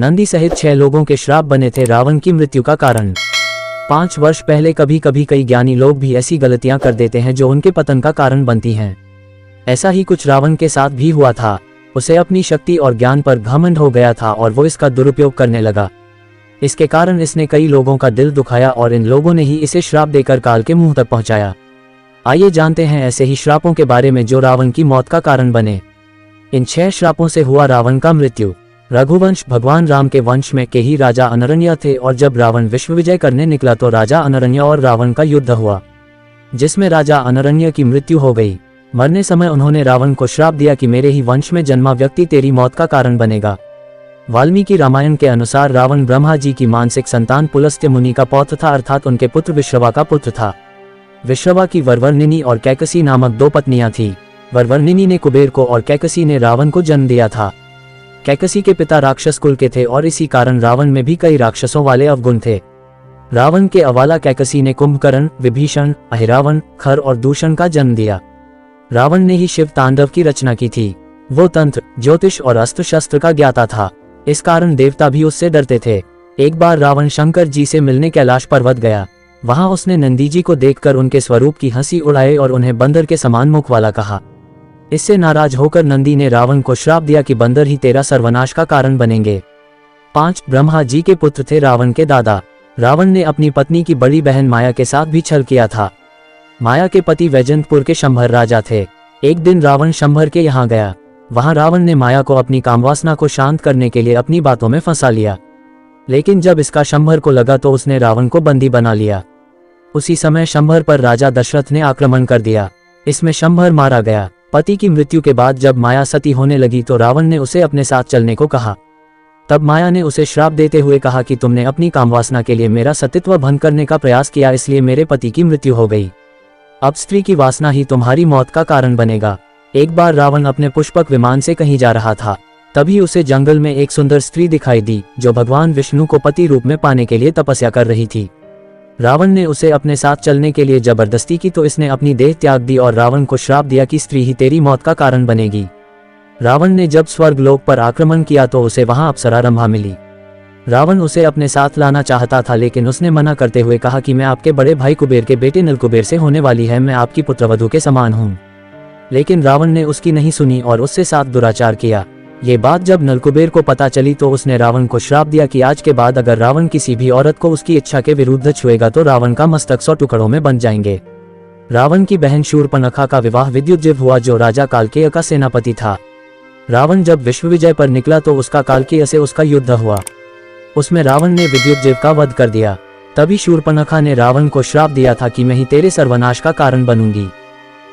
नंदी सहित 6 लोगों के श्राप बने थे रावण की मृत्यु का कारण। 5 वर्ष पहले कभी कभी कई ज्ञानी लोग भी ऐसी गलतियां कर देते हैं जो उनके पतन का कारण बनती हैं। ऐसा ही कुछ रावण के साथ भी हुआ था। उसे अपनी शक्ति और ज्ञान पर घमंड हो गया था और वो इसका दुरुपयोग करने लगा। इसके कारण इसने कई लोगों का दिल दुखाया और इन लोगों ने ही इसे श्राप देकर काल के मुंह तक पहुंचाया। आइए जानते हैं ऐसे ही श्रापों के बारे में जो रावण की मौत का कारण बने। इन 6 श्रापों से हुआ रावण का मृत्यु। रघुवंश भगवान राम के वंश में के ही राजा अनरण्य थे और जब रावण विश्व विजय करने निकला तो राजा अनरण्य और रावण का युद्ध हुआ, जिसमें राजा अनरण्य की मृत्यु हो गई। मरने समय उन्होंने रावण को श्राप दिया कि मेरे ही वंश में जन्मा व्यक्ति तेरी मौत का कारण बनेगा। वाल्मीकि रामायण के अनुसार रावण ब्रह्मा जी की मानसिक संतान पुलस्त्य मुनि का पौत्र था, अर्थात उनके पुत्र विश्रवा का पुत्र था। विश्रवा की वरवर्णिनी और कैकसी नामक 2 पत्नियां थीं। वरवर्णिनी ने कुबेर को और कैकसी ने रावण को जन्म दिया था। कैकसी के पिता राक्षस कुल के थे और इसी कारण रावण में भी कई राक्षसों वाले अवगुण थे। रावण के अवाला कैकसी ने कुंभकर्ण, विभीषण, अहिरावण, खर और दूषण का जन्म दिया। रावण ने ही शिव तांडव की रचना की थी। वो तंत्र, ज्योतिष और अस्त्र शस्त्र का ज्ञाता था। इस कारण देवता भी उससे डरते थे। एक बार रावण शंकर जी से मिलने कैलाश पर्वत गया। वहां उसने नंदी जी को देखकर उनके स्वरूप की हंसी उड़ाई और उन्हें बंदर के समान मुख वाला कहा। इससे नाराज होकर नंदी ने रावण को श्राप दिया कि बंदर ही तेरा सर्वनाश का कारण बनेंगे। 5 ब्रह्मा जी के पुत्र थे रावण के दादा। रावण ने अपनी पत्नी की बड़ी बहन माया के साथ भी छल किया था। माया के पति वैजंतपुर के शंभर राजा थे। एक दिन रावण शंभर के यहाँ गया। वहां रावण ने माया को अपनी कामवासना को शांत करने के लिए अपनी बातों में फंसा लिया, लेकिन जब इसका शंभर को लगा तो उसने रावण को बंदी बना लिया। उसी समय शंभर पर राजा दशरथ ने आक्रमण कर दिया। इसमें शंभर मारा गया। पति की मृत्यु के बाद जब माया सती होने लगी तो रावण ने उसे अपने साथ चलने को कहा। तब माया ने उसे श्राप देते हुए कहा कि तुमने अपनी कामवासना के लिए मेरा सतीत्व भंग करने का प्रयास किया, इसलिए मेरे पति की मृत्यु हो गई। अब स्त्री की वासना ही तुम्हारी मौत का कारण बनेगा। एक बार रावण अपने पुष्पक विमान से कहीं जा रहा था। तभी उसे जंगल में एक सुंदर स्त्री दिखाई दी जो भगवान विष्णु को पति रूप में पाने के लिए तपस्या कर रही थी। रावण ने उसे अपने साथ चलने के लिए जबरदस्ती की तो इसने अपनी देह त्याग दी और रावण को श्राप दिया कि स्त्री ही तेरी मौत का कारण बनेगी। रावण ने जब स्वर्गलोक पर आक्रमण किया तो उसे वहां अप्सरा रंभा मिली। रावण उसे अपने साथ लाना चाहता था, लेकिन उसने मना करते हुए कहा कि मैं आपके बड़े भाई कुबेर के बेटे नलकुबेर से होने वाली है, मैं आपकी पुत्रवधू के समान हूँ। लेकिन रावण ने उसकी नहीं सुनी और उससे साथ दुराचार किया। ये बात जब नलकुबेर को पता चली तो उसने रावण को श्राप दिया कि आज के बाद अगर रावण किसी भी औरत को उसकी इच्छा के विरुद्ध छुएगा तो रावण का मस्तक 100 टुकड़ों में बन जाएंगे। रावण की बहन शूर्पणखा का विवाह विद्युतजिह्व हुआ जो राजा कालकेय का सेनापति था। रावण जब विश्व विजय पर निकला तो उसका कालकेय से उसका युद्ध हुआ। उसमें रावण ने विद्युतजिह्व का वध कर दिया। तभी शूर्पणखा ने रावण को श्राप दिया था कि मैं ही तेरे सर्वनाश का कारण बनूंगी।